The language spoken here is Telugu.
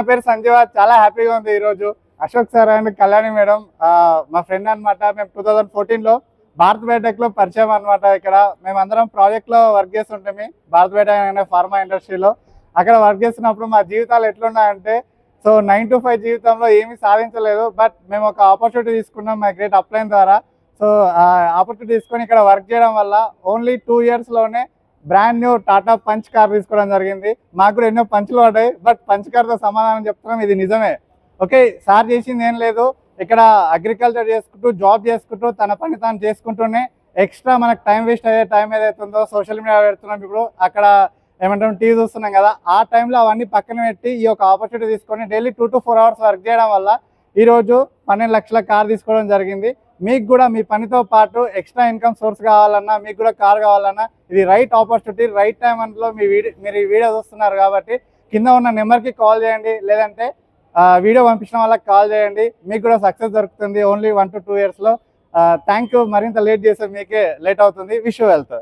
నా పేరు సంజీవ. చాలా హ్యాపీగా ఉంది ఈరోజు. Ashok sir and Kalyani madam మా ఫ్రెండ్ అనమాట. మేము 2014లో భారత్ బయోటెక్లో పరిచయం అనమాట. ఇక్కడ మేమందరం ప్రాజెక్ట్లో వర్క్ చేస్తుంటాము భారత్ బయోటెక్ అనే ఫార్మా ఇండస్ట్రీలో. అక్కడ వర్క్ చేస్తున్నప్పుడు మా జీవితాలు ఎట్లున్నాయంటే, సో 9 to 5 జీవితంలో ఏమీ సాధించలేదు. బట్ మేము ఒక ఆపర్చునిటీ తీసుకున్నాం మా గ్రేట్ అప్లైన్ ద్వారా. సో ఆపర్చునిటీ తీసుకొని ఇక్కడ వర్క్ చేయడం వల్ల ఓన్లీ 2 yearsలోనే brand new Tata punch car తీసుకోవడం జరిగింది. మాకు కూడా ఎన్నో పంచులు పడ్డాయి, బట్ పంచ్ కార్తో సమాధానం చెప్తున్నాం, ఇది నిజమే. ఓకే, సార్ చేసింది ఏం లేదు, ఇక్కడ అగ్రికల్చర్ చేసుకుంటూ జాబ్ చేసుకుంటూ తన పని తాను చేసుకుంటూనే ఎక్స్ట్రా మనకు టైం వేస్ట్ అయ్యే టైం ఏదైతే ఉందో సోషల్ మీడియా పెడుతున్నాం. ఇప్పుడు అక్కడ ఏమంటాం టీవీ చూస్తున్నాం కదా, ఆ టైంలో అవన్నీ పక్కన పెట్టి ఈ యొక్క ఆపర్చునిటీ తీసుకొని డైలీ 2 to 4 hours వర్క్ చేయడం వల్ల ఈరోజు 12 లక్షల కార్ తీసుకోవడం జరిగింది. మీకు కూడా మీ పనితో పాటు ఎక్స్ట్రా ఇన్కమ్ సోర్స్ కావాలన్నా, మీకు కూడా కార్ కావాలన్నా, ఇది రైట్ ఆపర్చునిటీ, రైట్ టైం అందులో మీరు ఈ వీడియో చూస్తున్నారు కాబట్టి కింద ఉన్న నెంబర్కి కాల్ చేయండి, లేదంటే వీడియో పంపించిన వాళ్ళకి కాల్ చేయండి. మీకు కూడా సక్సెస్ దొరుకుతుంది ఓన్లీ 1 to 2 yearsలో. Thank you. మరింత లేట్ చేస్తే మీకే లేట్ అవుతుంది. Wish you wealth.